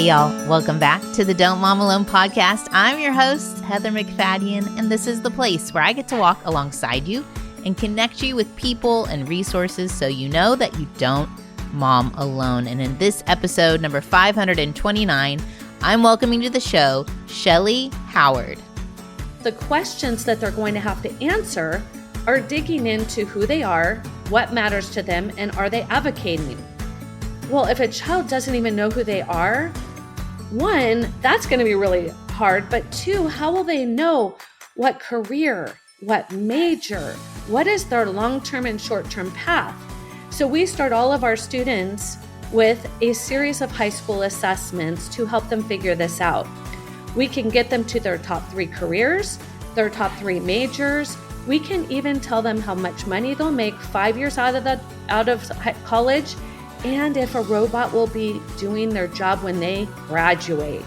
Hey, y'all. Welcome back to the Don't Mom Alone podcast. I'm your host, Heather McFadden, and this is the place where I get to walk alongside you and connect you with people and resources so you know that you don't mom alone. And in this episode, number 529, I'm welcoming to the show Shellee Howard. The questions that they're going to have to answer are digging into who they are, what matters to them, and are they advocating? Well, if a child doesn't even know who they are, one, that's going to be really hard. But two, how will they know what career, what major, what is their long-term and short-term path? So we start all of our students with a series of high school assessments to help them figure this out. We can get them to their top 3 careers, their top 3 majors. We can even tell them how much money they'll make 5 years out of college, and if a robot will be doing their job when they graduate.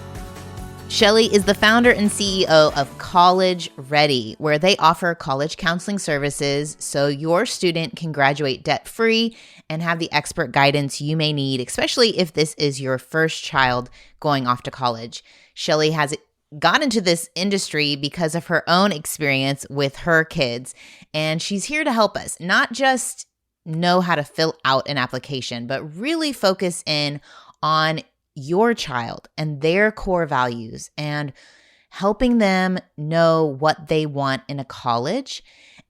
Shellee is the founder and CEO of College Ready, where they offer college counseling services so your student can graduate debt-free and have the expert guidance you may need, especially if this is your first child going off to college. Shellee has got into this industry because of her own experience with her kids, and she's here to help us, not just know how to fill out an application, but really focus in on your child and their core values and helping them know what they want in a college,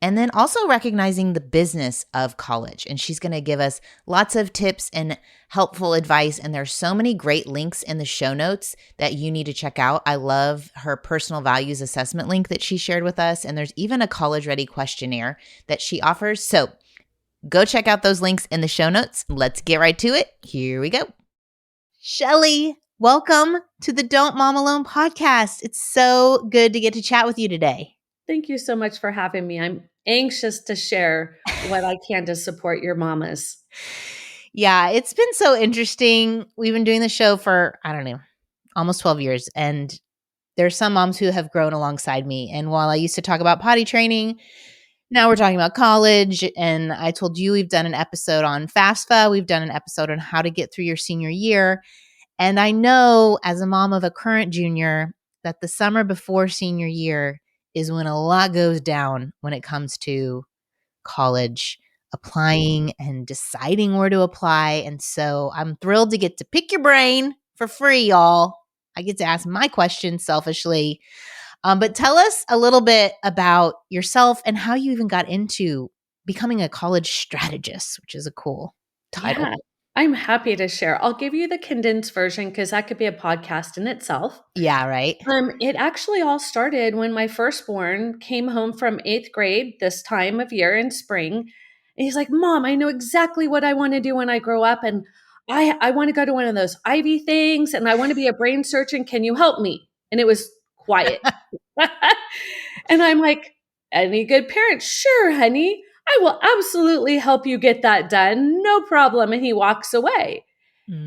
and then also recognizing the business of college. And she's going to give us lots of tips and helpful advice. And there's so many great links in the show notes that you need to check out. I love her personal values assessment link that she shared with us. And there's even a college ready questionnaire that she offers. So go check out those links in the show notes. Let's get right to it. Here we go. Shellee, welcome to the Don't Mom Alone podcast. It's so good to get to chat with you today. Thank you so much for having me. I'm anxious to share what I can to support your mamas. Yeah, it's been so interesting. We've been doing the show for, almost 12 years. And there's some moms who have grown alongside me. And while I used to talk about potty training, now we're talking about college. And I told you we've done an episode on FAFSA. We've done an episode on how to get through your senior year. And I know as a mom of a current junior that the summer before senior year is when a lot goes down when it comes to college applying and deciding where to apply. And so I'm thrilled to get to pick your brain for free, y'all. I get to ask my questions selfishly. But tell us a little bit about yourself and how you even got into becoming a college strategist, which is a cool title. Yeah, I'm happy to share. I'll give you the condensed version because that could be a podcast in itself. Yeah, right. It actually all started when my firstborn came home from 8th grade this time of year in spring. And he's like, Mom, I know exactly what I want to do when I grow up. And I want to go to one of those Ivy things and I want to be a brain surgeon. Can you help me? And it was quiet. And I'm like, any good parent? Sure, honey. I will absolutely help you get that done. No problem. And he walks away.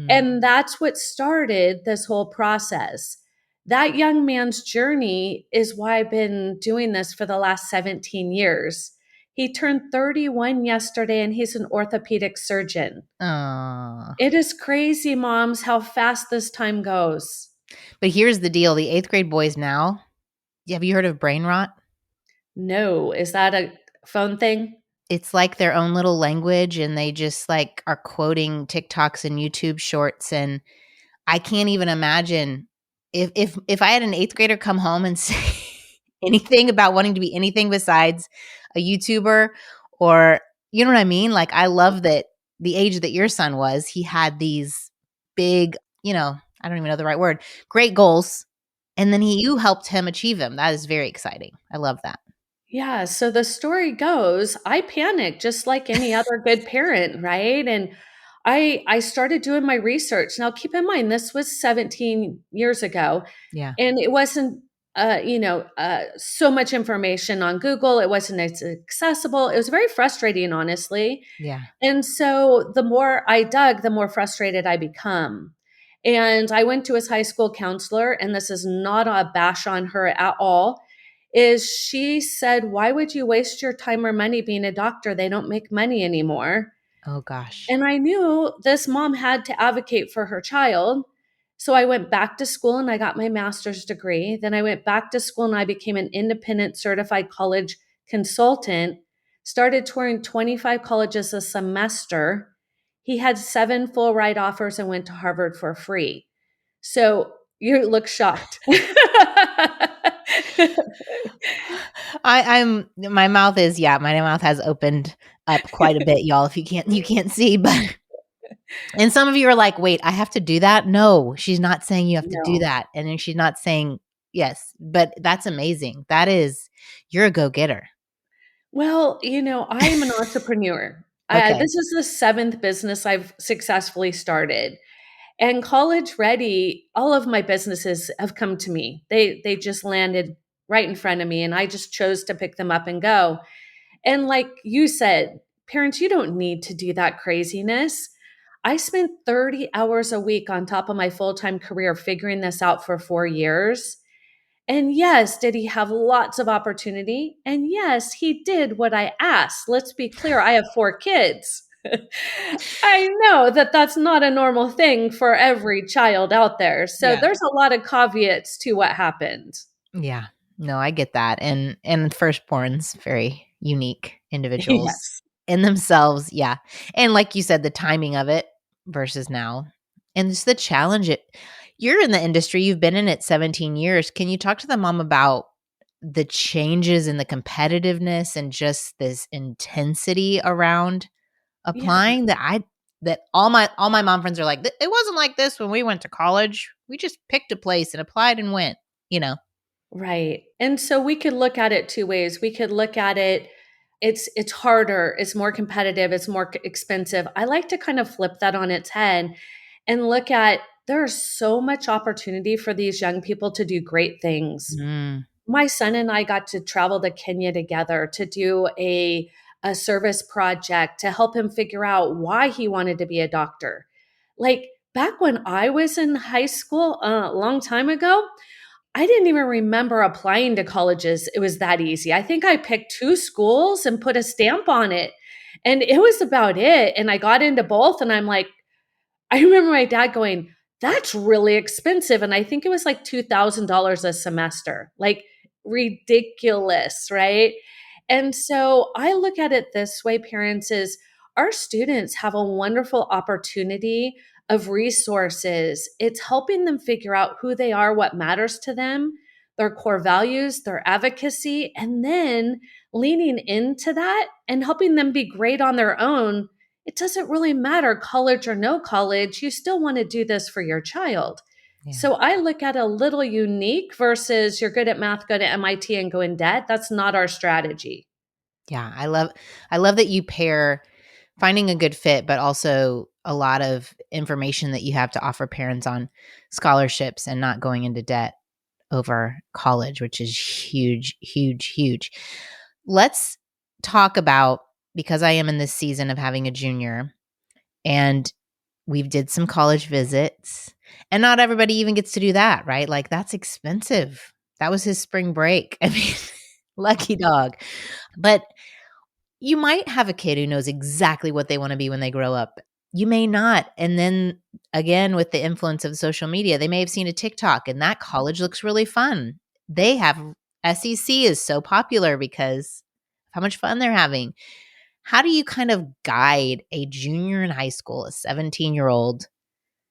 And that's what started this whole process. That young man's journey is why I've been doing this for the last 17 years. He turned 31 yesterday and he's an orthopedic surgeon. Aww. It is crazy, moms, how fast this time goes. But here's the deal. The 8th grade boys now, have you heard of brain rot? No. Is that a phone thing? It's like their own little language and they just like are quoting TikToks and YouTube shorts. And I can't even imagine if I had an 8th grader come home and say anything about wanting to be anything besides a YouTuber or, you know what I mean? Like, I love that the age that your son was, he had these big, I don't even know the right word, great goals. And then you helped him achieve them. That is very exciting. I love that. Yeah. So the story goes, I panicked just like any other good parent, right? And I started doing my research. Now, keep in mind, this was 17 years ago. Yeah. And it wasn't, so much information on Google. It wasn't as accessible. It was very frustrating, honestly. Yeah. And so the more I dug, the more frustrated I become. And I went to his high school counselor, and this is not a bash on her at all. Is she said, why would you waste your time or money being a doctor? They don't make money anymore. Oh, gosh. And I knew this mom had to advocate for her child. So I went back to school and I got my master's degree. Then I went back to school and I became an independent certified college consultant, started touring 25 colleges a semester. He had 7 full ride offers and went to Harvard for free. So you look shocked. My mouth is, my mouth has opened up quite a bit, y'all. If you can't see, but and some of you are like, wait, I have to do that? No, she's not saying you have to do No. that. And then she's not saying yes, but that's amazing. You're a go-getter. Well, I am an entrepreneur. Okay. This is the 7th business I've successfully started. And college ready, all of my businesses have come to me. They just landed right in front of me and I just chose to pick them up and go. And like you said, parents, you don't need to do that craziness. I spent 30 hours a week on top of my full-time career figuring this out for 4 years. And yes, did he have lots of opportunity? And yes, he did what I asked. Let's be clear, I have 4 kids. I know that that's not a normal thing for every child out there. So Yeah. there's a lot of caveats to what happened. Yeah. No, I get that. And firstborns, very unique individuals Yes. in themselves. Yeah. And like you said, the timing of it versus now. And just the challenge you're in the industry, you've been in it 17 years. Can you talk to the mom about the changes in the competitiveness and just this intensity around Yeah. applying that all my mom friends are like, it wasn't like this when we went to college. We just picked a place and applied and went, you know. Right. And so we could look at it 2 ways. We could look at it, it's harder, it's more competitive, it's more expensive. I like to kind of flip that on its head and look at there's so much opportunity for these young people to do great things. Mm, My son and I got to travel to Kenya together to do a service project to help him figure out why he wanted to be a doctor. Like back when I was in high school, a long time ago, I didn't even remember applying to colleges. It was that easy. I think I picked 2 schools and put a stamp on it. And it was about it. And I got into both and I'm like, I remember my dad going, "That's really expensive." And I think it was like $2,000 a semester, like ridiculous, right? And so I look at it this way, parents, is our students have a wonderful opportunity of resources. It's helping them figure out who they are, what matters to them, their core values, their advocacy, and then leaning into that and helping them be great on their own. It doesn't really matter college or no college, you still want to do this for your child. yeah. So I look at a little unique versus you're good at math, go to MIT and go in debt. That's not our strategy. Yeah. I love that you pair finding a good fit, but also a lot of information that you have to offer parents on scholarships and not going into debt over college, which is huge, huge, huge. Let's talk about, because I am in this season of having a junior and we've did some college visits and not everybody even gets to do that, right? Like that's expensive. That was his spring break. I mean, lucky dog. But you might have a kid who knows exactly what they want to be when they grow up. You may not. And then again, with the influence of social media, they may have seen a TikTok and that college looks really fun. They have SEC is so popular because of how much fun they're having. How do you kind of guide a junior in high school, a 17-year-old,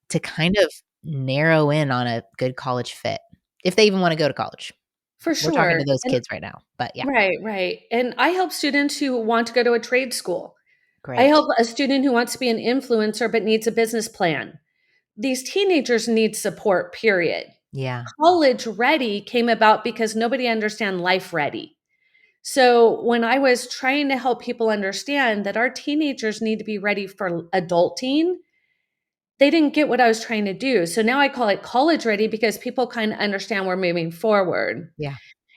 to kind of narrow in on a good college fit if they even want to go to college? For We're talking sure. to those And kids right now, but yeah, right, right. And I help students who want to go to a trade school. I great. help a student who wants to be an influencer but needs a business plan. These teenagers need support, period. Yeah. College ready came about because nobody understand life ready. So when I was trying to help people understand that our teenagers need to be ready for adulting, they didn't get what I was trying to do. So now I call it college ready because people kind of understand we're moving forward. Yeah.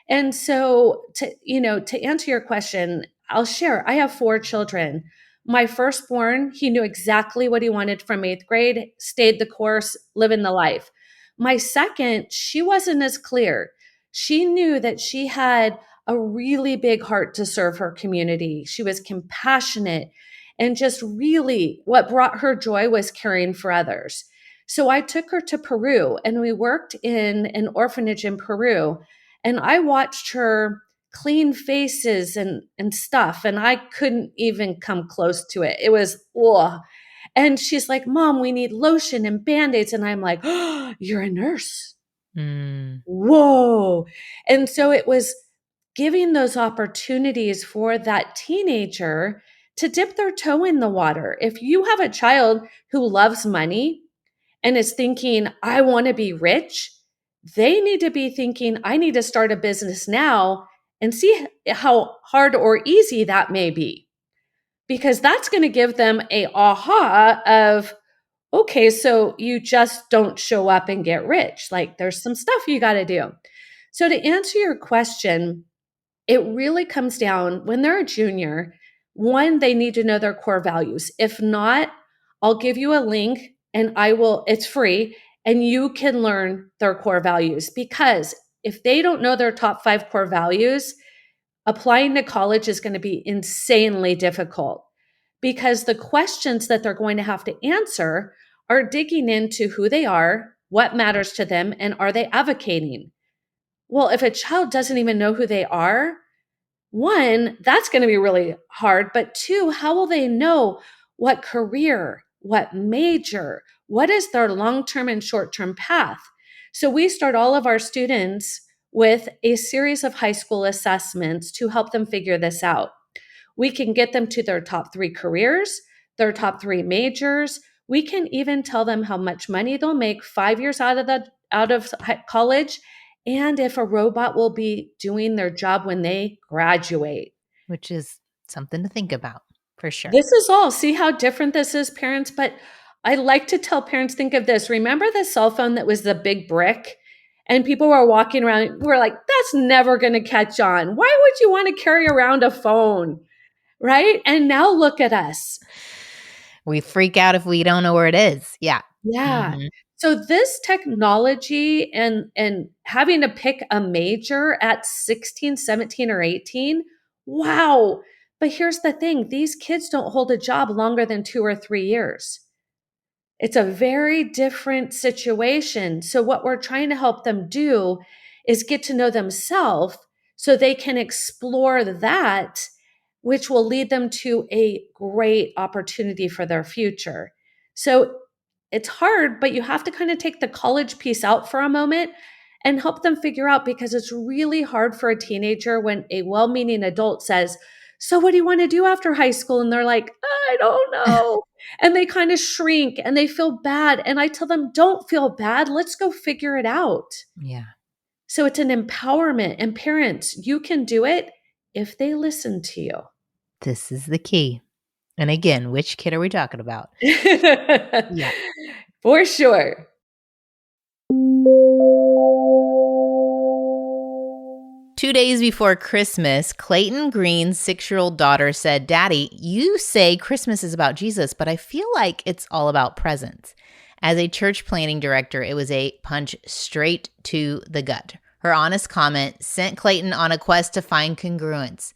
And so to answer your question, I'll share. I have 4 children. My firstborn, he knew exactly what he wanted from 8th grade, stayed the course, living the life. My second, she wasn't as clear. She knew that she had a really big heart to serve her community. She was compassionate and just really what brought her joy was caring for others. So I took her to Peru and we worked in an orphanage in Peru. And I watched her clean faces and stuff. And I couldn't even come close to it. It was, ugh. And she's like, Mom, we need lotion and band-aids. And I'm like, oh, you're a nurse. Mm. Whoa. And so it was giving those opportunities for that teenager to dip their toe in the water. If you have a child who loves money and is thinking, I want to be rich, they need to be thinking, I need to start a business now and see how hard or easy that may be. Because that's going to give them a aha of, okay, so you just don't show up and get rich. Like there's some stuff you got to do. So to answer your question, it really comes down when they're a junior, one, they need to know their core values. If not, I'll give you a link and it's free, and you can learn their core values. Because if they don't know their top 5 core values, applying to college is going to be insanely difficult, because the questions that they're going to have to answer are digging into who they are, what matters to them, and are they advocating? Well, if a child doesn't even know who they are, one, that's going to be really hard. But two, how will they know what career, what major, what is their long-term and short-term path? So we start all of our students with a series of high school assessments to help them figure this out. We can get them to their top 3 careers, their top 3 majors. We can even tell them how much money they'll make 5 years out of college, and if a robot will be doing their job when they graduate. Which is something to think about, for sure. This is all. See how different this is, parents? But I like to tell parents, think of this. Remember the cell phone that was the big brick? And people were walking around, we're like, that's never going to catch on. Why would you want to carry around a phone? Right? And now look at us. We freak out if we don't know where it is. Yeah. Yeah. Mhm. So this technology and having to pick a major at 16, 17, or 18, wow. But here's the thing, these kids don't hold a job longer than 2 or 3 years. It's a very different situation. So what we're trying to help them do is get to know themselves so they can explore that, which will lead them to a great opportunity for their future. So it's hard, but you have to kind of take the college piece out for a moment and help them figure out, because it's really hard for a teenager when a well-meaning adult says, so what do you want to do after high school? And they're like, I don't know. And they kind of shrink and they feel bad. And I tell them, don't feel bad. Let's go figure it out. Yeah. So it's an empowerment. And parents, you can do it if they listen to you. This is the key. And again, which kid are we talking about? Yeah. For sure. Two days before Christmas, Clayton Green's 6-year-old daughter said, Daddy, you say Christmas is about Jesus, but I feel like it's all about presents. As a church planning director, it was a punch straight to the gut. Her honest comment sent Clayton on a quest to find congruence.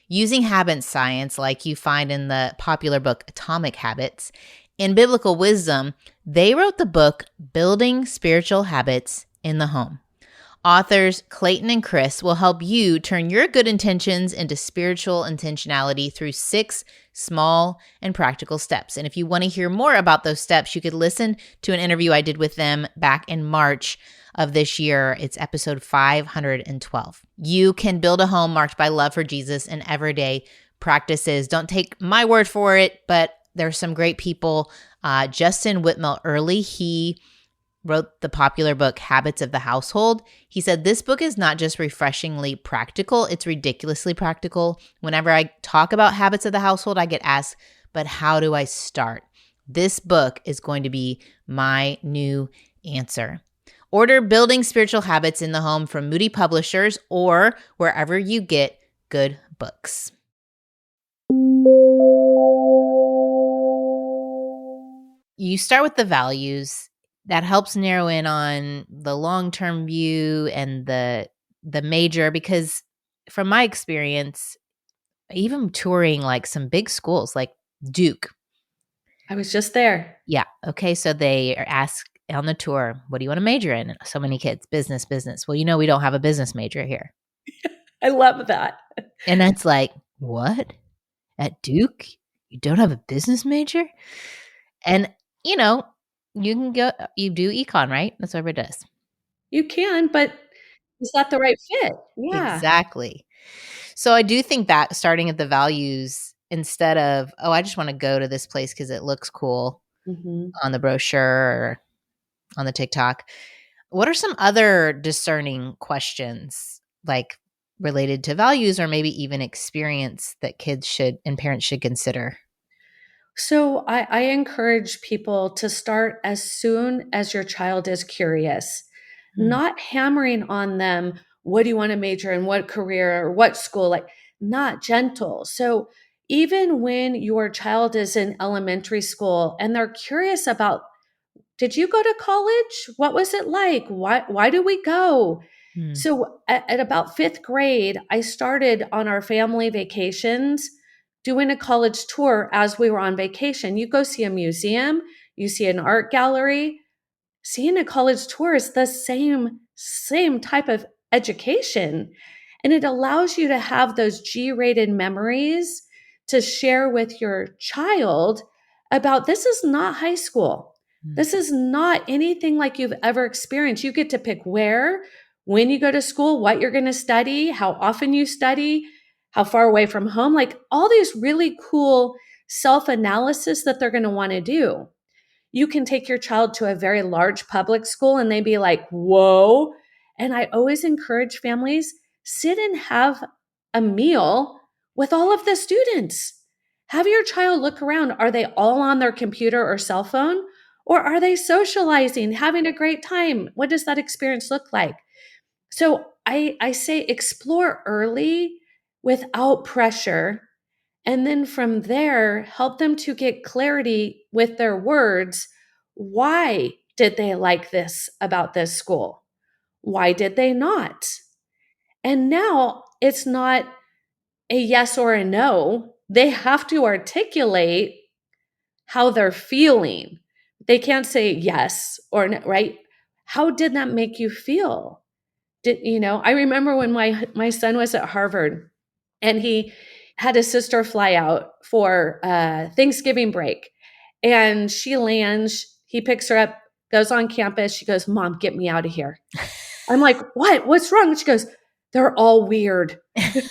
Using habit science, like you find in the popular book Atomic Habits, in biblical wisdom, they wrote the book Building Spiritual Habits in the Home. Authors Clayton and Chris will help you turn your good intentions into spiritual intentionality through 6 small and practical steps. And if you want to hear more about those steps, you could listen to an interview I did with them back in March of this year. It's episode 512. You can build a home marked by love for Jesus and everyday practices. Don't take my word for it, but there's some great people. Justin Whitmel Early, he wrote the popular book Habits of the Household. He said, this book is not just refreshingly practical, it's ridiculously practical. Whenever I talk about habits of the household, I get asked, but how do I start? This book is going to be my new answer. Order Building Spiritual Habits in the Home from Moody Publishers or wherever you get good books. You start with the values. That helps narrow in on the long-term view and the major, because from my experience, even touring like some big schools like Duke. I was just there. Yeah. Okay. So they are on the tour, what do you want to major in? So many kids, business, business. Well, we don't have a business major here. I love that. And that's like, what? At Duke? You don't have a business major? And, you can go, you do econ, right? That's what everybody does. You can, but is that the right fit? Yeah. Exactly. So I do think that starting at the values instead of, oh, I just want to go to this place because it looks cool Mhm. on the brochure or on the TikTok. What are some other discerning questions like related to values or maybe even experience that kids should and parents should consider? So I encourage people to start as soon as your child is curious, Mm, not hammering on them, what do you want to major in, what career or what school, like not gentle. So even when your child is in elementary school and they're curious about, did you go to college? What was it like? Why do we go? mm, So at about fifth grade, I started on our family vacations doing a college tour as we were on vacation. You go see a museum, you see an art gallery, seeing a college tour is the same type of education, and it allows you to have those G-rated memories to share with your child about this is not high school. mm, This is not anything like you've ever experienced. You get to pick where, when you go to school, what you're going to study, how often you study, how far away from home, like all these really cool self-analysis that they're going to want to do. You can take your child to a very large public school and they'd be like, whoa. And I always encourage families, sit and have a meal with all of the students. Have your child look around. Are they all on their computer or cell phone? Or are they socializing, having a great time? What does that experience look like? So I say explore early without pressure, and then from there, help them to get clarity with their words. Why did they like this about this school? Why did they not? And now it's not a yes or a no. They have to articulate how they're feeling. They can't say yes or no, right? How did that make you feel? I remember when my son was at Harvard and he had his sister fly out for Thanksgiving break. And she lands, he picks her up, goes on campus. She goes, Mom, get me out of here. I'm like, what? What's wrong? She goes, they're all weird. And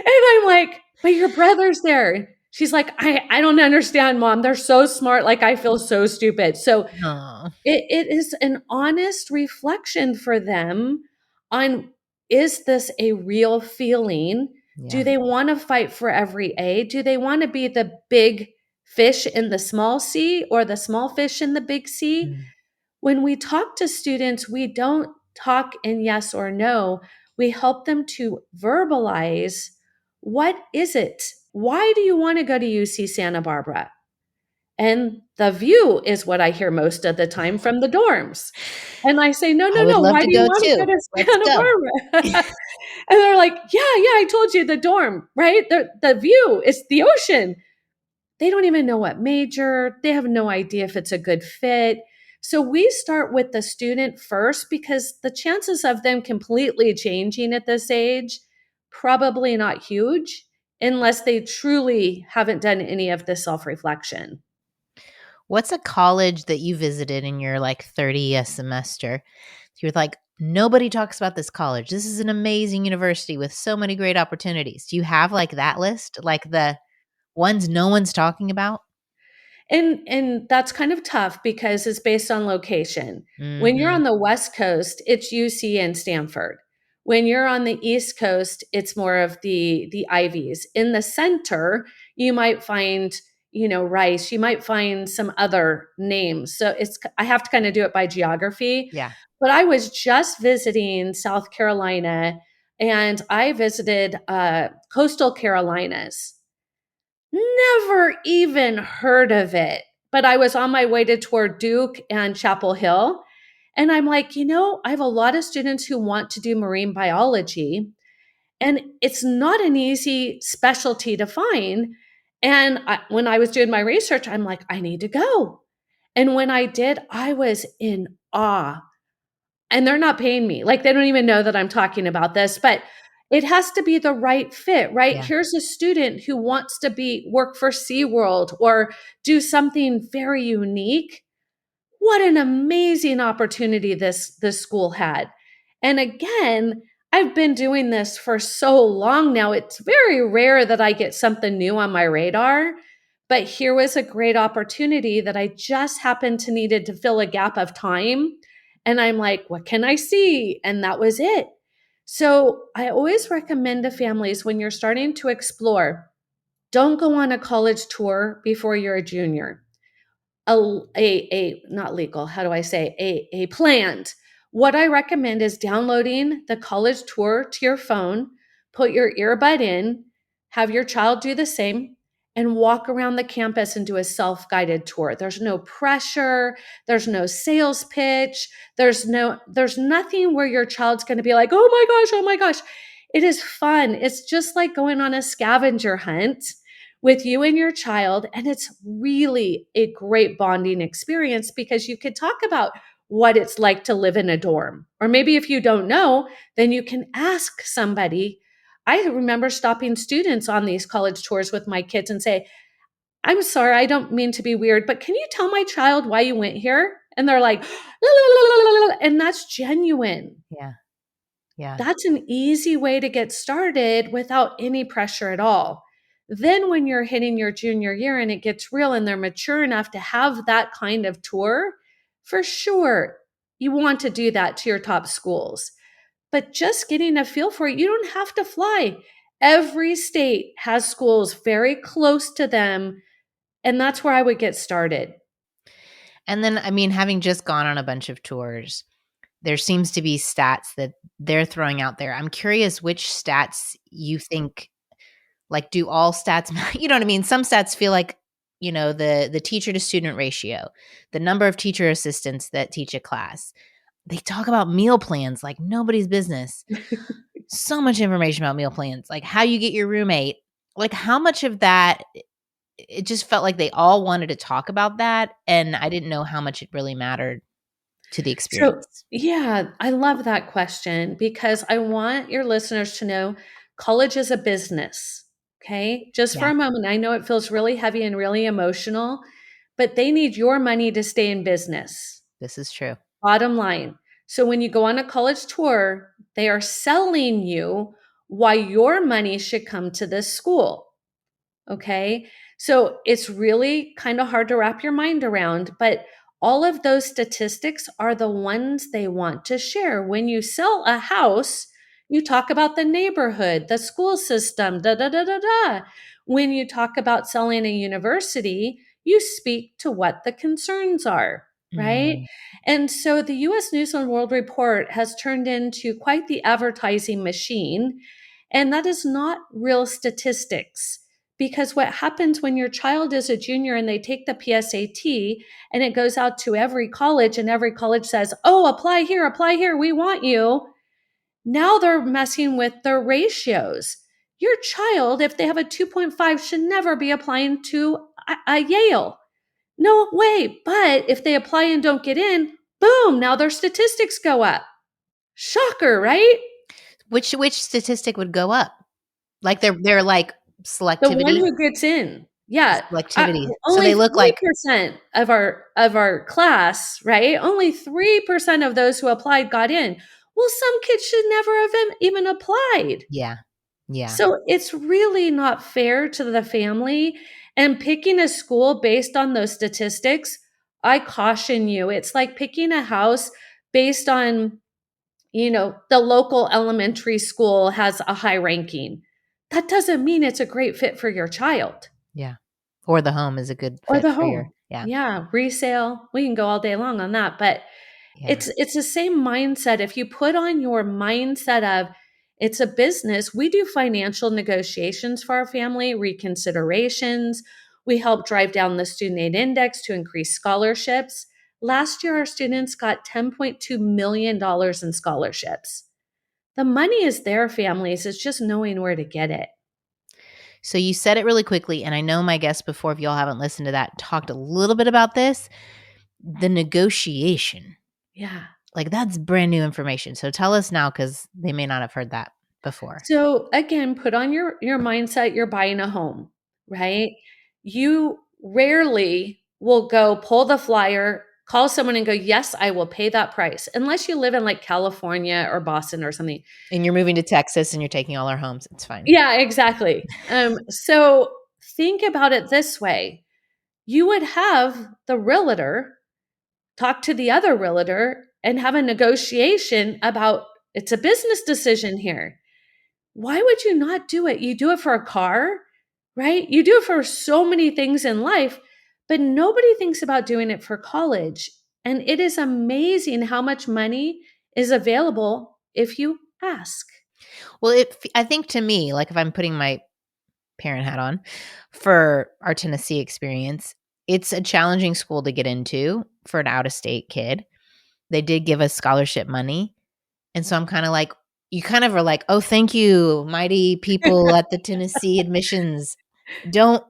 I'm like, but your brother's there. She's like, I don't understand, Mom. They're so smart. Like, I feel so stupid. So Aw, it is an honest reflection for them on, is this a real feeling? yeah. Do they want to fight for every A? Do they want to be the big fish in the small sea or the small fish in the big sea? Mm. When we talk to students, we don't talk in yes or no. We help them to verbalize, what is it? Why do you want to go to UC Santa Barbara? And the view is what I hear most of the time from the dorms. And I say, no, I no, would no. love Why to do you go want to go too. to Let's Santa go. Barbara? And they're like, yeah, I told you the dorm, right? The view is the ocean. They don't even know what major. They have no idea if it's a good fit. So we start with the student first because the chances of them completely changing at this age, probably not huge unless they truly haven't done any of the self-reflection. What's a college that you visited in your like 30th semester? You're like, nobody talks about this college. This is an amazing university with so many great opportunities. Do you have like that list? Like the ones no one's talking about? And that's kind of tough because it's based on location. When you're Mhm. on the West Coast, it's UC and Stanford. When you're on the East Coast, it's more of the Ivies. In the center, you might find, Rice, you might find some other names. So I have to kind of do it by geography. Yeah. But I was just visiting South Carolina and I visited coastal Carolinas. Never even heard of it. But I was on my way to toward Duke and Chapel Hill. And I'm like, I have a lot of students who want to do marine biology, and it's not an easy specialty to find. And when I was doing my research, I'm like, I need to go. And when I did, I was in awe. And they're not paying me. Like, they don't even know that I'm talking about this, but it has to be the right fit, right? Yeah. Here's a student who wants to work for SeaWorld or do something very unique. What an amazing opportunity this school had. And again, I've been doing this for so long now. It's very rare that I get something new on my radar, but here was a great opportunity that I just happened to needed to fill a gap of time. And I'm like, what can I see? And that was it. So I always recommend to families, when you're starting to explore, don't go on a college tour before you're a junior. A not legal, how do I say, a planned. What I recommend is downloading the college tour to your phone, put your earbud in, have your child do the same, and walk around the campus and do a self-guided tour. There's no pressure, there's no sales pitch, there's nothing where your child's going to be like, oh my gosh. It is fun. It's just like going on a scavenger hunt with you and your child. And it's really a great bonding experience because you could talk about what it's like to live in a dorm. Or maybe if you don't know, then you can ask somebody. I remember stopping students on these college tours with my kids and say, I'm sorry, I don't mean to be weird, but can you tell my child why you went here? And they're like, la, la, la, la, la, la, and that's genuine. Yeah. Yeah. That's an easy way to get started without any pressure at all. Then, when you're hitting your junior year and it gets real and they're mature enough to have that kind of tour, for sure, you want to do that to your top schools. But just getting a feel for it, you don't have to fly. Every state has schools very close to them. And that's where I would get started. And then, I mean, having just gone on a bunch of tours, there seems to be stats that they're throwing out there. I'm curious which stats you think, like, do all stats, you know what I mean? Some stats feel like, the teacher to student ratio, the number of teacher assistants that teach a class. They talk about meal plans like nobody's business. So much information about meal plans, like how you get your roommate, like how much of that, it just felt like they all wanted to talk about that. And I didn't know how much it really mattered to the So, experience. yeah, I love that question because I want your listeners to know college is a business. Okay. Just for Yeah, a moment, I know it feels really heavy and really emotional, but they need your money to stay in business. this is true. Bottom line. So, when you go on a college tour, they are selling you why your money should come to this school. Okay. So it's really kind of hard to wrap your mind around, but all of those statistics are the ones they want to share. When you sell a house, you talk about the neighborhood, the school system, da da da da da. When you talk about selling a university, you speak to what the concerns are, right? Mm, And so the US News and World Report has turned into quite the advertising machine, and that is not real statistics. Because what happens when your child is a junior and they take the PSAT and it goes out to every college and every college says, oh, apply here, we want you. Now they're messing with their ratios. Your child, if they have a 2.5, should never be applying to a Yale. No way. But if they apply and don't get in, boom, now their statistics go up. Shocker, right? which statistic would go up? Like they're like The one selectivity, who gets in. Yeah. selectivity. So Only they look like 3% of our class, right? Only 3% of those who applied got in. Well, some kids should never have even applied. yeah, yeah, So it's really not fair to the family. And picking a school based on those statistics, I caution you. It's like picking a house based on, the local elementary school has a high ranking. That doesn't mean it's a great fit for your child. yeah. Or the home is a good Or fit the for your, home. yeah, Yeah, resale. We can go all day long on that, but yeah. it's the same mindset. If you put on your mindset of it's a business, we do financial negotiations for our family, reconsiderations. We help drive down the student aid index to increase scholarships. Last year, our students got $10.2 million in scholarships. The money is there, families. It's just knowing where to get it. So you said it really quickly, and I know my guests before, if y'all haven't listened to that, talked a little bit about this. the negotiation, Yeah. like that's brand new information. So tell us now, because they may not have heard that before. So again, put on your mindset you're buying a home, right? You rarely will go pull the flyer, call someone and go, "Yes, I will pay that price." Unless you live in like California or Boston or something. And you're moving to Texas and you're taking all our homes. It's fine. Yeah, exactly. So think about it this way. You would have the realtor talk to the other realtor and have a negotiation about it's a business decision here. Why would you not do it? You do it for a car, right? You do it for so many things in life, but nobody thinks about doing it for college. And it is amazing how much money is available if you ask. Well, I think to me, like if I'm putting my parent hat on for our Tennessee experience, it's a challenging school to get into for an out of state kid. They did give us scholarship money. And so I'm kind of like, you kind of are like, oh, thank you, mighty people at the Tennessee admissions. Don't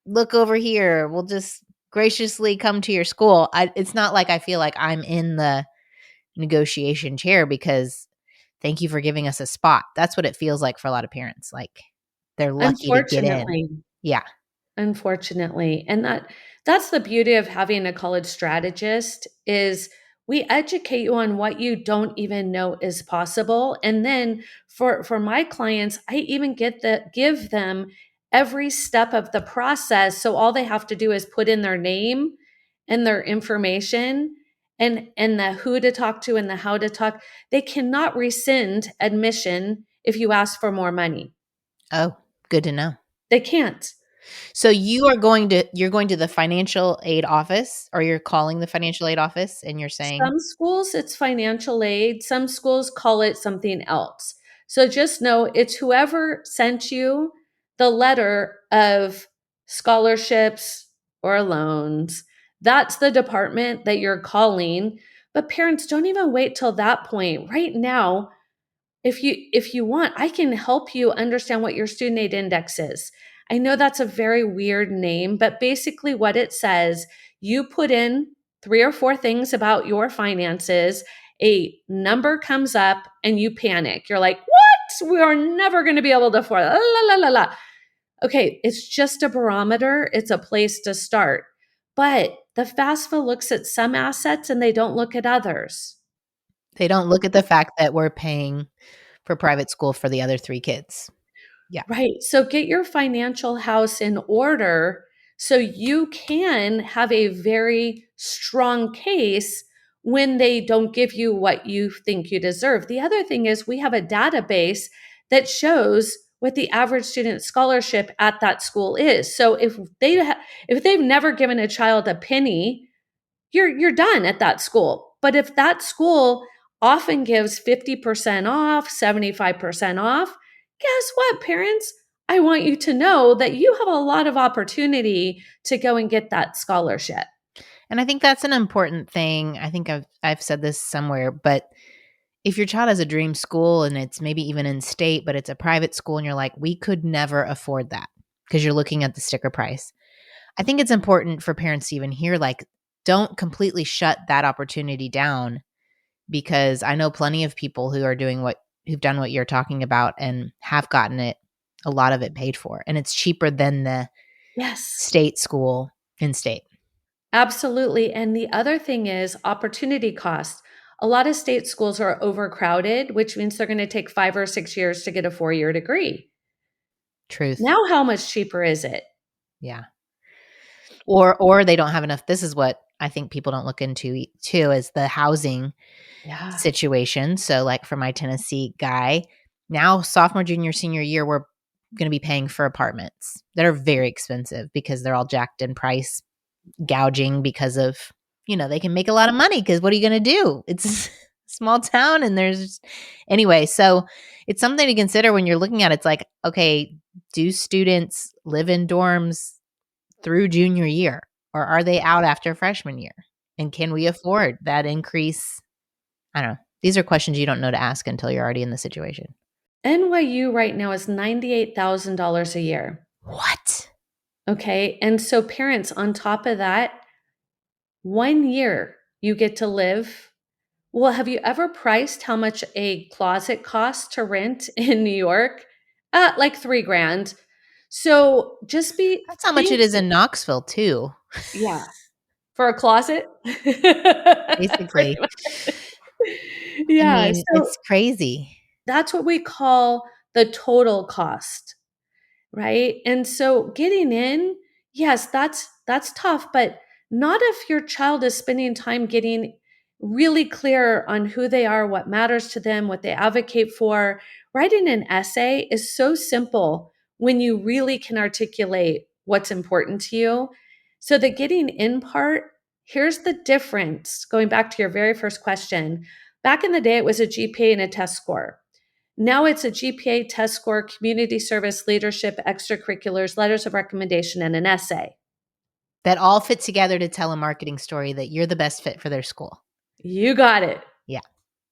look over here. We'll just graciously come to your school. It's not like I feel like I'm in the negotiation chair because thank you for giving us a spot. That's what it feels like for a lot of parents. Like they're lucky to get in. Unfortunately, Yeah. unfortunately. And that's the beauty of having a college strategist is we educate you on what you don't even know is possible. And then for my clients, I even give them every step of the process. So all they have to do is put in their name and their information and the who to talk to and the how to talk. They cannot rescind admission if you ask for more money. Oh, good to know. They can't. So you're going to the financial aid office, or you're calling the financial aid office and you're saying, Some schools, it's financial aid. Some schools call it something else. So just know it's whoever sent you the letter of scholarships or loans. That's the department that you're calling. But parents, don't even wait till that point. Right now, if you want, I can help you understand what your student aid index is. I know that's a very weird name, but basically what it says, you put in 3 or 4 things about your finances, a number comes up and you panic. You're like, "What? We are never going to be able to afford it." La, la, la, la. Okay, it's just a barometer. It's a place to start. But the FAFSA looks at some assets and they don't look at others. they don't look at the fact that we're paying for private school for the other 3 kids. Yeah. Right. So get your financial house in order so you can have a very strong case when they don't give you what you think you deserve. The other thing is we have a database that shows what the average student scholarship at that school is. So if they've never given a child a penny, you're done at that school. But if that school often gives 50% off, 75% off, guess what, parents? I want you to know that you have a lot of opportunity to go and get that scholarship. And I think that's an important thing. I think I've said this somewhere, but if your child has a dream school and it's maybe even in state, but it's a private school and you're like, we could never afford that because you're looking at the sticker price. I think it's important for parents to even hear, like, don't completely shut that opportunity down, because I know plenty of people who've done what you're talking about and have gotten a lot of it paid for. And it's cheaper than the Yes, state school in state. absolutely. And the other thing is opportunity costs. A lot of state schools are overcrowded, which means they're going to take 5 or 6 years to get a 4-year degree. Truth. Now, how much cheaper is it? Yeah. Or they don't have enough. This is what I think people don't look into too, is the housing Yeah. situation. So like for my Tennessee guy, now sophomore, junior, senior year, we're going to be paying for apartments that are very expensive because they're all jacked in price, gouging because of, they can make a lot of money because what are you going to do? It's a small town and anyway, so it's something to consider when you're looking at it. It's like, okay, do students live in dorms through junior year, or are they out after freshman year? And can we afford that increase? I don't know. These are questions you don't know to ask until you're already in the situation. NYU right now is $98,000 a year. What? Okay. And so, parents, on top of that, 1 year you get to live. Well, have you ever priced how much a closet costs to rent in New York? Like 3 grand. So just be That's how much it is thinking, in Knoxville too, yeah, for a closet. Pretty basically. much. I Yeah. mean, So it's crazy. that's what we call the total cost. Right? And so getting in, yes, that's tough, but not if your child is spending time getting really clear on who they are, what matters to them, what they advocate for. Writing an essay is so simple when you really can articulate what's important to you. So the getting in part, here's the difference. Going back to your very first question, back in the day, it was a GPA and a test score. Now it's a GPA, test score, community service, leadership, extracurriculars, letters of recommendation, and an essay. That all fit together to tell a marketing story that you're the best fit for their school. You got it. Yeah.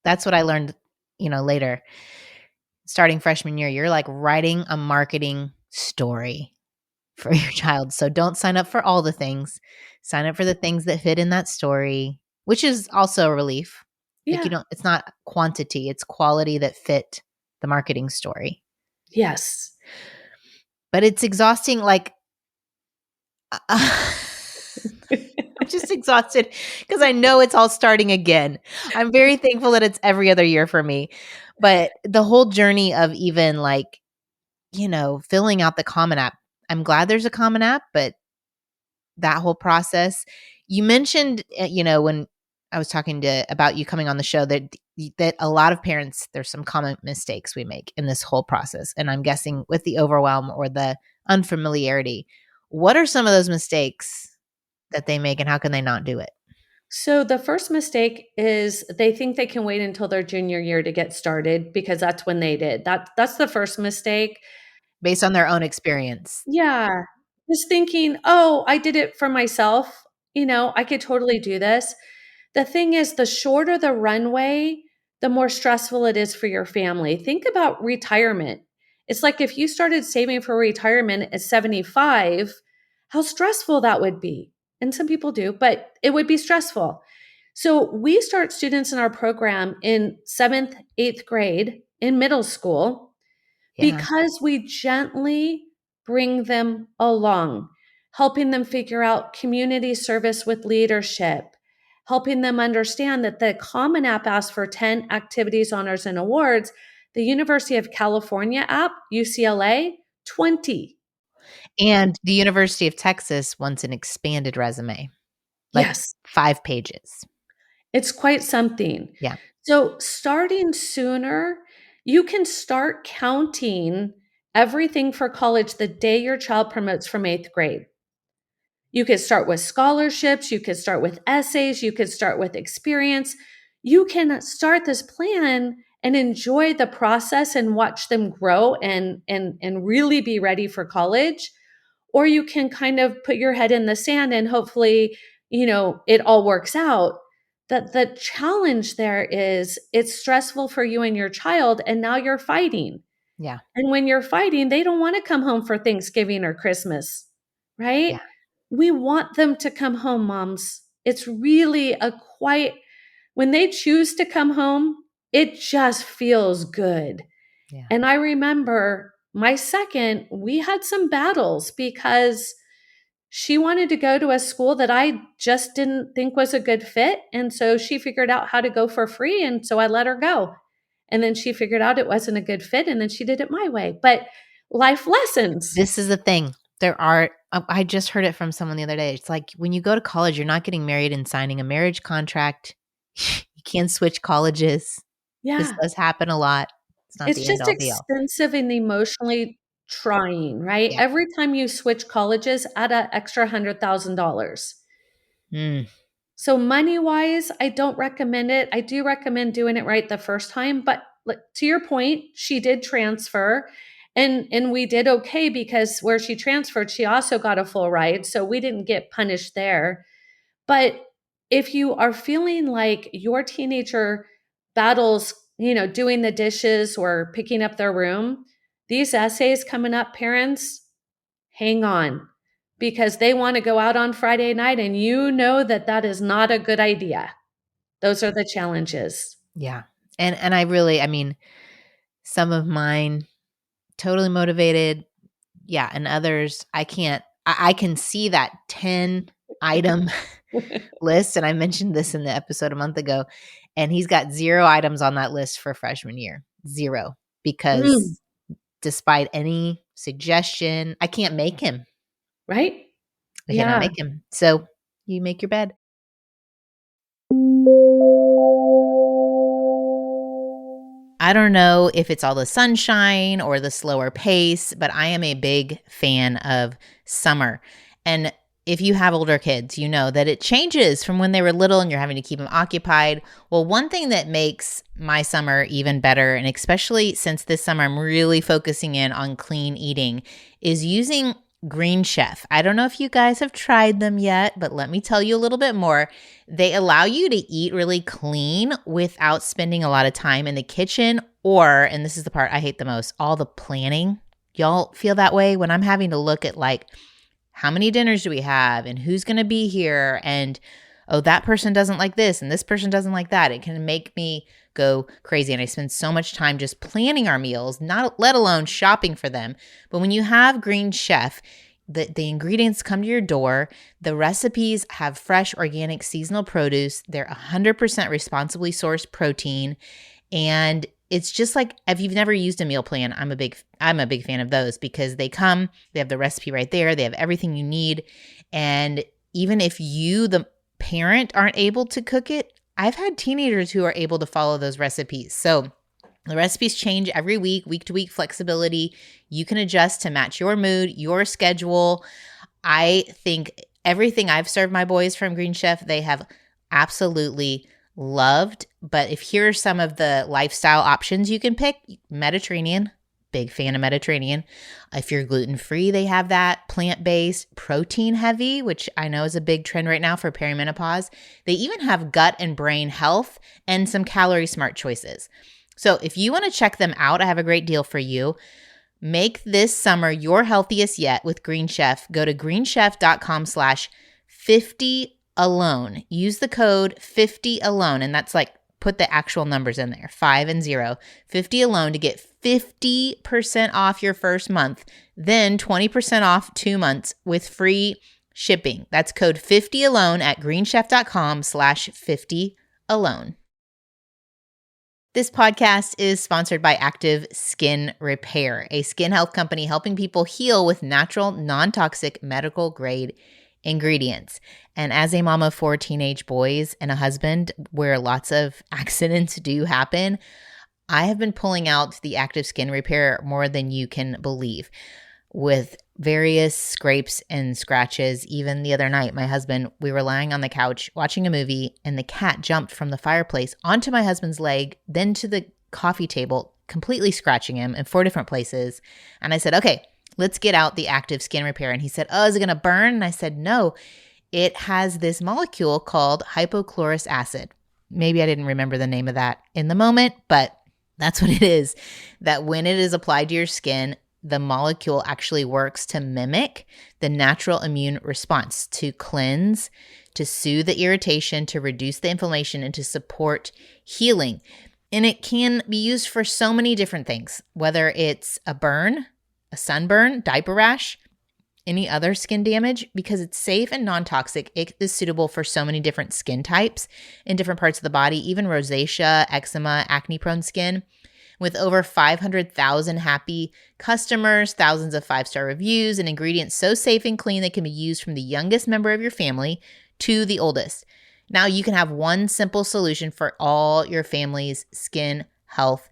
That's what I learned, later. Starting freshman year, you're like writing a marketing story for your child. So don't sign up for all the things. Sign up for the things that fit in that story, which is also a relief. Like Yeah. it's not quantity, it's quality that fit the marketing story. Yes. But it's exhausting. Like, I'm just exhausted because I know it's all starting again. I'm very thankful that it's every other year for me. But the whole journey of even like, filling out the Common App, I'm glad there's a Common App, but that whole process, you mentioned, when I was talking about you coming on the show, that a lot of parents, there's some common mistakes we make in this whole process. And I'm guessing with the overwhelm or the unfamiliarity, what are some of those mistakes that they make and how can they not do it So the first mistake is they think they can wait until their junior year to get started because that's when they did. That's the first mistake. based on their own experience? Yeah. Just thinking, "Oh, I did it for myself. I could totally do this." The thing is, the shorter the runway, the more stressful it is for your family. Think about retirement. It's like if you started saving for retirement at 75, how stressful that would be. And some people do, but it would be stressful. So we start students in our program in seventh, eighth grade in middle school Yeah. because we gently bring them along, helping them figure out community service with leadership, helping them understand that the Common App asks for 10 activities, honors, and awards. The University of California app, UCLA, 20. And the University of Texas wants an expanded resume, like Yes, 5 pages. it's quite something. Yeah. So, starting sooner, you can start counting everything for college the day your child promotes from eighth grade. You could start with scholarships, you could start with essays, you could start with experience. You can start this plan and enjoy the process and watch them grow and really be ready for college. Or you can kind of put your head in the sand and hopefully, it all works out. That the challenge there is it's stressful for you and your child, and now you're fighting. Yeah. And when you're fighting, they don't want to come home for Thanksgiving or Christmas, right? Yeah. We want them to come home, moms. It's really when they choose to come home, it just feels good. Yeah. And I remember my second, we had some battles because she wanted to go to a school that I just didn't think was a good fit. And so she figured out how to go for free. And so I let her go. And then she figured out it wasn't a good fit. And then she did it my way. But life lessons. This is the thing. I just heard it from someone the other day. It's like when you go to college, you're not getting married and signing a marriage contract. You can't switch colleges. This Yeah. does happen a lot. It's not It's the end just all be all. expensive and emotionally trying, right? Yeah. Every time you switch colleges, add an extra $100,000. Mm, So money wise, I don't recommend it. I do recommend doing it right the first time, but to your point, she did transfer and we did okay because where she transferred, she also got a full ride, so we didn't get punished there. But if you are feeling like your teenager battles, doing the dishes or picking up their room, these essays coming up, parents, hang on because they want to go out on Friday night and you know that that is not a good idea. Those are the challenges. Yeah. And I mean, some of mine totally motivated. Yeah. And others, I can see that 10 item list. And I mentioned this in the episode a month ago. And he's got 0 items on that list for freshman year. 0. Mm, Because despite any suggestion, I can't make him. right? I cannot Yeah. make him. So you make your bed. I don't know if it's all the sunshine or the slower pace, but I am a big fan of summer. And if you have older kids, you know that it changes from when they were little and you're having to keep them occupied. Well, one thing that makes my summer even better, and especially since this summer I'm really focusing in on clean eating, is using Green Chef. I don't know if you guys have tried them yet, but let me tell you a little bit more. They allow you to eat really clean without spending a lot of time in the kitchen or, and this is the part I hate the most, all the planning. Y'all feel that way when I'm having to look at like, how many dinners do we have and who's going to be here? And, oh, that person doesn't like this and this person doesn't like that. It can make me go crazy. And I spend so much time just planning our meals, not let alone shopping for them. But when you have Green Chef, the ingredients come to your door. The recipes have fresh, organic, seasonal produce. They're 100% responsibly sourced protein. And it's just like, if you've never used a meal plan, I'm a big fan of those because they have the recipe right there. They have everything you need. And even if you, the parent, aren't able to cook it, I've had teenagers who are able to follow those recipes. So the recipes change every week to week flexibility. You can adjust to match your mood, your schedule. I think everything I've served my boys from Green Chef, they have absolutely loved. But if here are some of the lifestyle options you can pick, Mediterranean, big fan of Mediterranean. If you're gluten-free, they have that. Plant-based, protein-heavy, which I know is a big trend right now for perimenopause. They even have gut and brain health and some calorie-smart choices. So if you want to check them out, I have a great deal for you. Make this summer your healthiest yet with Green Chef. Go to greenchef.com/50alone. Use the code 50alone, and that's like put the actual numbers in there, 5 and 0, 50alone to get 50% off your first month, then 20% off 2 months with free shipping. That's code 50alone at greenchef.com/50alone. This podcast is sponsored by Active Skin Repair, a skin health company helping people heal with natural, non-toxic, medical-grade ingredients. And as a mom of 4 teenage boys and a husband where lots of accidents do happen, I have been pulling out the Active Skin Repair more than you can believe with various scrapes and scratches. Even the other night, my husband, we were lying on the couch watching a movie and the cat jumped from the fireplace onto my husband's leg, then to the coffee table, completely scratching him in 4 different places. And I said, okay, let's get out the Active Skin Repair. And he said, oh, is it going to burn? And I said, no, it has this molecule called hypochlorous acid. Maybe I didn't remember the name of that in the moment, but that's what it is. That when it is applied to your skin, the molecule actually works to mimic the natural immune response, to cleanse, to soothe the irritation, to reduce the inflammation, and to support healing. And it can be used for so many different things, whether it's a burn, a sunburn, diaper rash, any other skin damage. Because it's safe and non-toxic, it is suitable for so many different skin types in different parts of the body, even rosacea, eczema, acne-prone skin. With over 500,000 happy customers, thousands of 5-star reviews, and ingredients so safe and clean they can be used from the youngest member of your family to the oldest. Now you can have one simple solution for all your family's skin health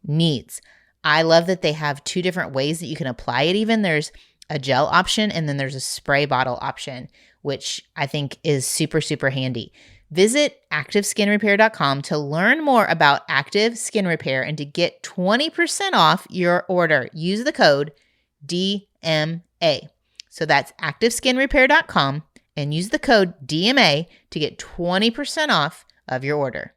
needs. I love that they have 2 different ways that you can apply it even. There's a gel option and then there's a spray bottle option, which I think is super, super handy. Visit ActiveSkinRepair.com to learn more about Active Skin Repair and to get 20% off your order. Use the code DMA. So that's ActiveSkinRepair.com and use the code DMA to get 20% off of your order.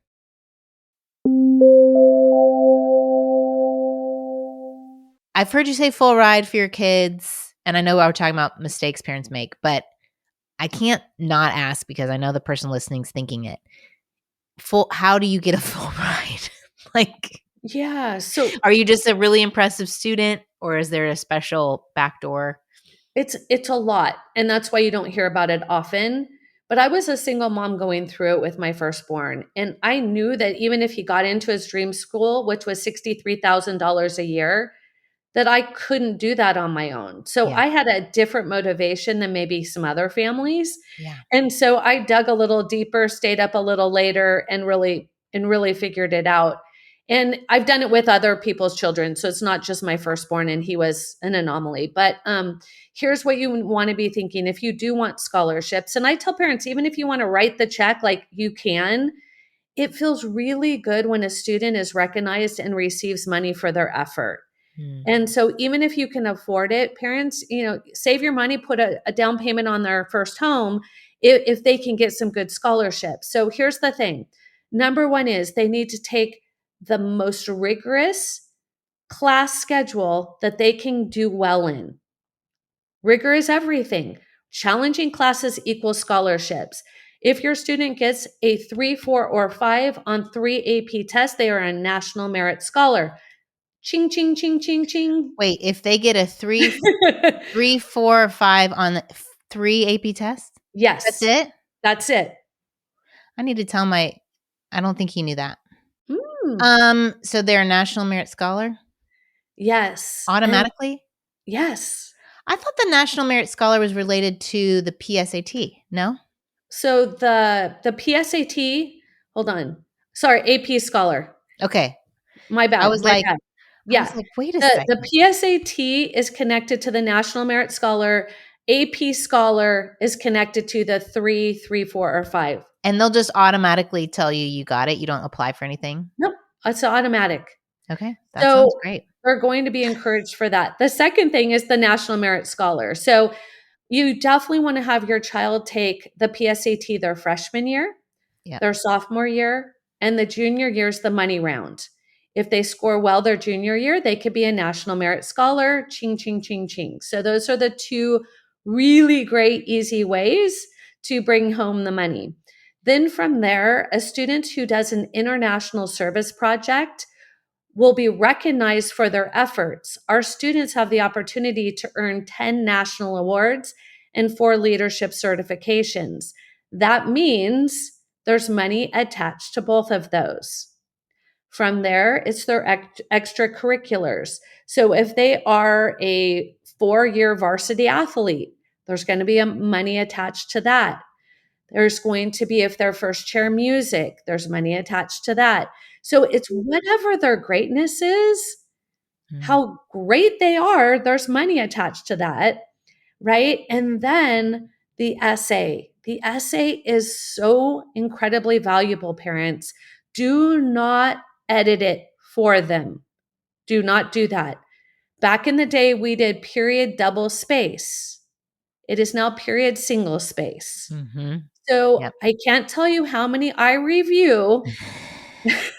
I've heard you say full ride for your kids. and I know we're talking about mistakes parents make, but I can't not ask because I know the person listening's thinking it. How do you get a full ride? Like, Yeah. So are you just a really impressive student, or is there a special backdoor? it's a lot, and that's why you don't hear about it often. But I was a single mom going through it with my firstborn, and I knew that even if he got into his dream school, which was $63,000 a year, that I couldn't do that on my own. So Yeah. I had a different motivation than maybe some other families. Yeah. And so I dug a little deeper, stayed up a little later and really figured it out. And I've done it with other people's children. So it's not just my firstborn and he was an anomaly. But here's what you want to be thinking if you do want scholarships. And I tell parents, even if you want to write the check, like you can, it feels really good when a student is recognized and receives money for their effort. And so even if you can afford it, parents, save your money, put a down payment on their first home if they can get some good scholarships. So here's the thing. Number one is they need to take the most rigorous class schedule that they can do well in. Rigor is everything. Challenging classes equals scholarships. If your student gets a 3, 4, or 5 on 3 AP tests, they are a National Merit Scholar. Ching, ching, ching, ching, ching. Wait, if they get a 3, 4, or 5 on the 3 AP tests? Yes. That's it? That's it. I need to tell I don't think he knew that. So they're a National Merit Scholar? Yes. Automatically? Yes. I thought the National Merit Scholar was related to the PSAT. No? So the PSAT, hold on. Sorry, AP Scholar. Okay. My bad. I was like, Yeah. wait a second. The PSAT is connected to the National Merit Scholar. AP Scholar is connected to the 3, 3, 4, or 5. And they'll just automatically tell you got it. You don't apply for anything? Nope. It's automatic. Okay. That sounds great. They're going to be encouraged for that. The second thing is the National Merit Scholar. So you definitely want to have your child take the PSAT their freshman year, their sophomore year, and the junior year is the money round. If they score well their junior year, they could be a National Merit Scholar. Ching, ching, ching, ching. So those are the two really great, easy ways to bring home the money. Then from there, a student who does an international service project will be recognized for their efforts. Our students have the opportunity to earn 10 national awards and 4 leadership certifications. That means there's money attached to both of those. From there, it's their extracurriculars. So if they are a 4-year varsity athlete, there's going to be money attached to that. There's going to be, if they're first chair music, there's money attached to that. So it's whatever their greatness is, how great they are, there's money attached to that, right? And then the essay. The essay is so incredibly valuable, parents. Do not edit it for them. Do not do that. Back in the day, we did period double space. It is now period single space. So I can't tell you how many I review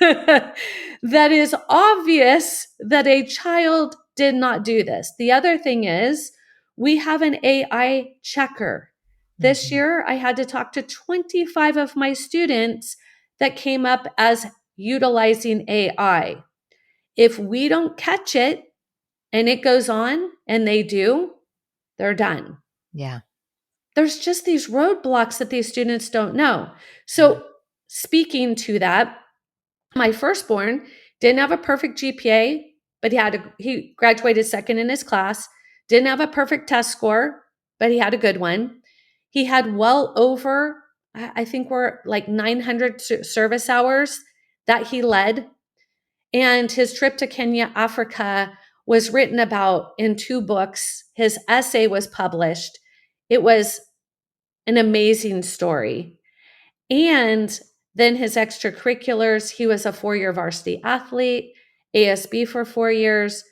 that is obvious that a child did not do this. The other thing is we have an AI checker. This year, I had to talk to 25 of my students that came up as utilizing AI. If we don't catch it and it goes on and they do, they're done. Yeah. There's just these roadblocks that these students don't know. So speaking to that, my firstborn didn't have a perfect GPA, but he graduated second in his class, didn't have a perfect test score, but he had a good one. He had well over, I think we're like 900 service hours that he led. And his trip to Kenya, Africa was written about in 2 books. His essay was published. It was an amazing story. And then his extracurriculars, he was a 4-year varsity athlete, ASB for 4 years.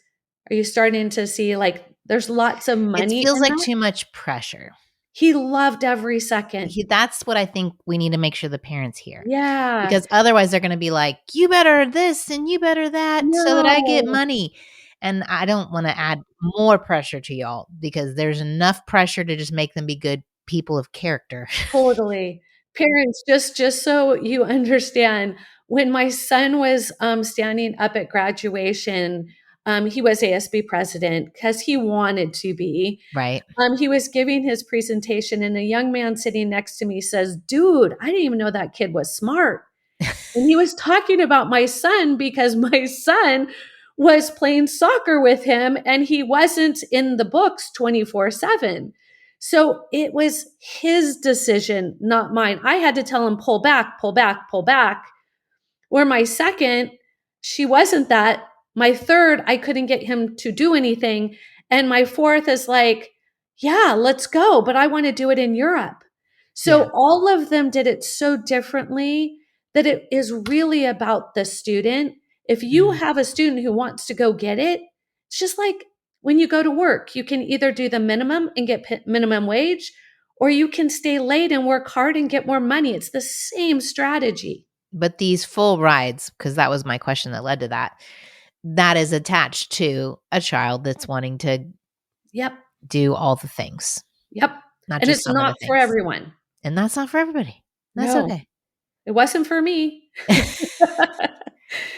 Are you starting to see like there's lots of money? It feels like too much pressure. He loved every second. That's what I think we need to make sure the parents hear. Yeah. Because otherwise they're going to be like, you better this and you better that so that I get money. And I don't want to add more pressure to y'all because there's enough pressure to just make them be good people of character. Totally. Parents, just so you understand, when my son was, standing up at graduation, he was ASB president because he wanted to be. Right. He was giving his presentation, and a young man sitting next to me says, "Dude, I didn't even know that kid was smart." And he was talking about my son because my son was playing soccer with him and he wasn't in the books 24/7. So it was his decision, not mine. I had to tell him, pull back, pull back, pull back. Where my second, she wasn't that. My third, I couldn't get him to do anything. And my fourth is like, yeah, let's go, but I want to do it in Europe. Yeah. So all of them did it so differently that it is really about the student. If you have a student who wants to go get it, it's just like when you go to work, you can either do the minimum and get minimum wage, or you can stay late and work hard and get more money. It's the same strategy. But these full rides, because that was my question that led to that, that is attached to a child that's wanting to Yep. do all the things. Yep. Not And just it's some of the not for things. everyone. And that's not for everybody. That's No. okay. It wasn't for me.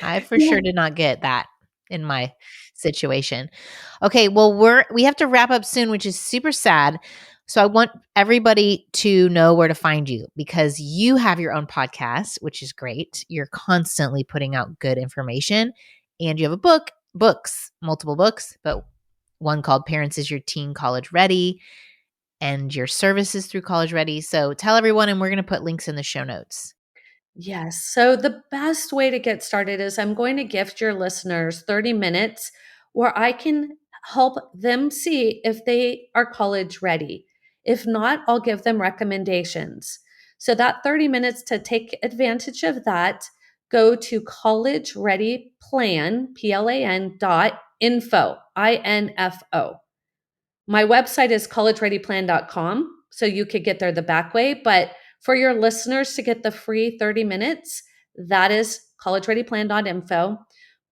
I for sure did not get that in my situation. Okay, well, we have to wrap up soon, which is super sad. So I want everybody to know where to find you because you have your own podcast, which is great. You're constantly putting out good information and you have a multiple books, but one called Parents Is Your Teen College Ready and your services through College Ready. So tell everyone, and we're going to put links in the show notes. Yes. So the best way to get started is I'm going to gift your listeners 30 minutes where I can help them see if they are college ready. If not, I'll give them recommendations. So that 30 minutes to take advantage of that, go to collegereadyplan, PLAN.info, INFO. My website is collegereadyplan.com, so you could get there the back way. But for your listeners to get the free 30 minutes, that is collegereadyplan.info.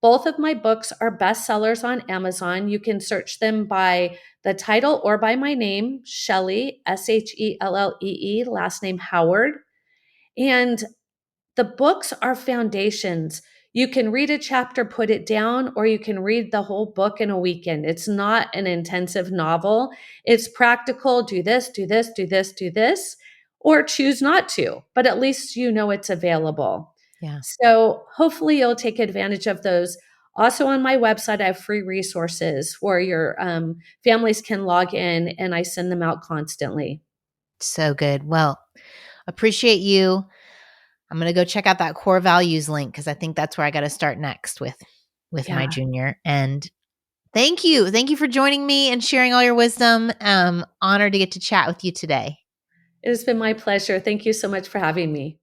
Both of my books are bestsellers on Amazon. You can search them by the title or by my name, Shellee, Shellee, last name Howard. And the books are foundations. You can read a chapter, put it down, or you can read the whole book in a weekend. It's not an intensive novel. It's practical. Do this, do this, do this, do this, or choose not to, but at least you know it's available. Yeah. So hopefully you'll take advantage of those. Also on my website, I have free resources where your families can log in and I send them out constantly. So good. Well, appreciate you. I'm going to go check out that core values link because I think that's where I got to start next with my junior. And thank you. Thank you for joining me and sharing all your wisdom. Honored to get to chat with you today. It has been my pleasure. Thank you so much for having me.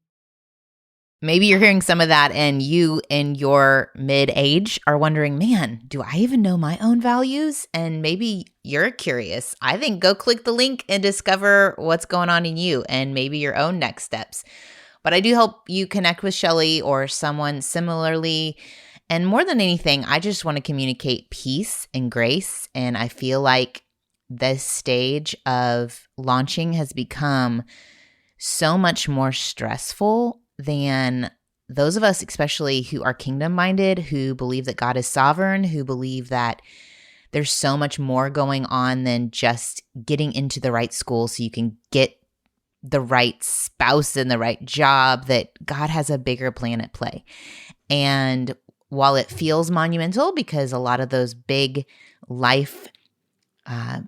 Maybe you're hearing some of that and you in your mid-age are wondering, man, do I even know my own values? And maybe you're curious. I think go click the link and discover what's going on in you and maybe your own next steps. But I do help you connect with Shellee or someone similarly. And more than anything, I just want to communicate peace and grace. And I feel like this stage of launching has become so much more stressful than those of us, especially who are kingdom-minded, who believe that God is sovereign, who believe that there's so much more going on than just getting into the right school so you can get the right spouse and the right job, that God has a bigger plan at play. And while it feels monumental because a lot of those big life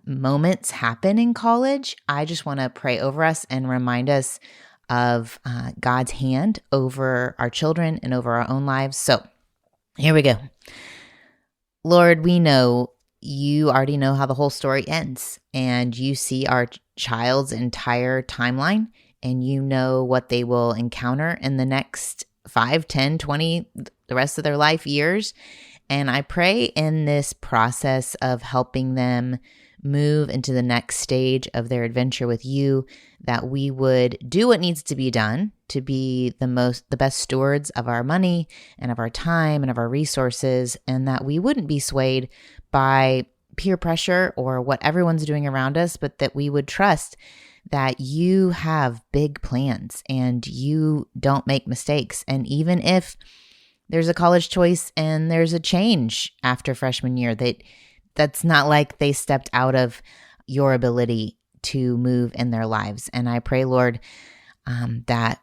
moments happen in college, I just want to pray over us and remind us of God's hand over our children and over our own lives. So here we go. Lord, we know you already know how the whole story ends, and you see our child's entire timeline, and you know what they will encounter in the next 5, 10, 20, the rest of their life years. And I pray in this process of helping them move into the next stage of their adventure with you, that we would do what needs to be done to be the best stewards of our money and of our time and of our resources, and that we wouldn't be swayed by peer pressure or what everyone's doing around us, but that we would trust that you have big plans and you don't make mistakes. And even if there's a college choice and there's a change after freshman year, that's not like they stepped out of your ability to move in their lives. And I pray, Lord, that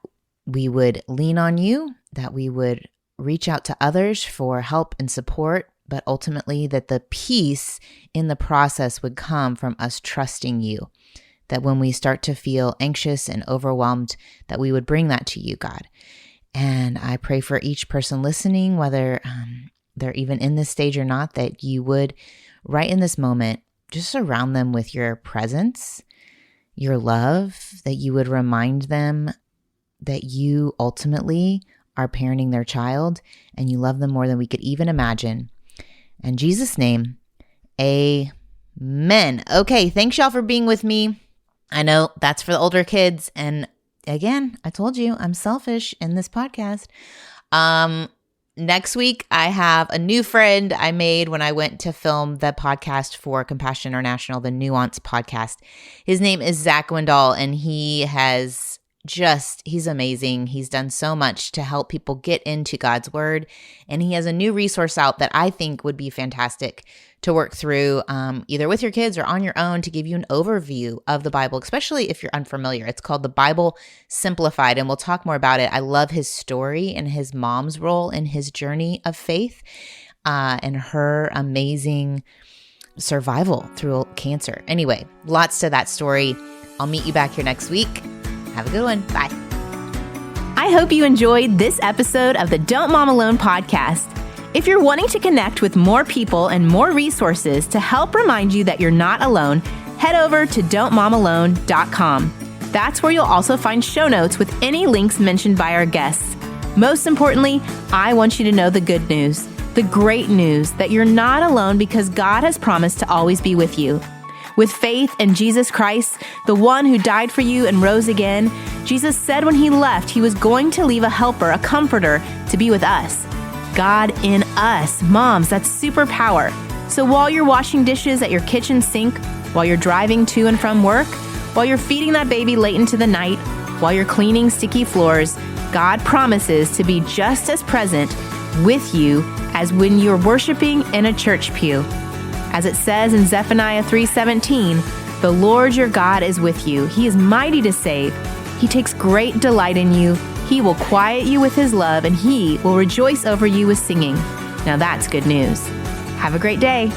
we would lean on you, that we would reach out to others for help and support, but ultimately that the peace in the process would come from us trusting you. That when we start to feel anxious and overwhelmed, that we would bring that to you, God. And I pray for each person listening, whether they're even in this stage or not, that you would, right in this moment, just surround them with your presence, your love, that you would remind them that you ultimately are parenting their child and you love them more than we could even imagine. In Jesus' name, amen. Okay, thanks y'all for being with me. I know that's for the older kids. And again, I told you I'm selfish in this podcast. Next week, I have a new friend I made when I went to film the podcast for Compassion International, the Nuance podcast. His name is Zach Wendell, and he's amazing. He's done so much to help people get into God's word. And he has a new resource out that I think would be fantastic to work through either with your kids or on your own, to give you an overview of the Bible, especially if you're unfamiliar. It's called The Bible Simplified, and we'll talk more about it. I love his story and his mom's role in his journey of faith and her amazing survival through cancer. Anyway, lots to that story. I'll meet you back here next week. Have a good one. Bye. I hope you enjoyed this episode of the Don't Mom Alone podcast. If you're wanting to connect with more people and more resources to help remind you that you're not alone, head over to don'tmomalone.com. That's where you'll also find show notes with any links mentioned by our guests. Most importantly, I want you to know the good news, the great news that you're not alone because God has promised to always be with you. With faith in Jesus Christ, the one who died for you and rose again, Jesus said when he left, he was going to leave a helper, a comforter, to be with us. God in us. Moms, that's superpower. So while you're washing dishes at your kitchen sink, while you're driving to and from work, while you're feeding that baby late into the night, while you're cleaning sticky floors, God promises to be just as present with you as when you're worshiping in a church pew. As it says in Zephaniah 3:17, the Lord your God is with you. He is mighty to save. He takes great delight in you. He will quiet you with his love, and he will rejoice over you with singing. Now that's good news. Have a great day.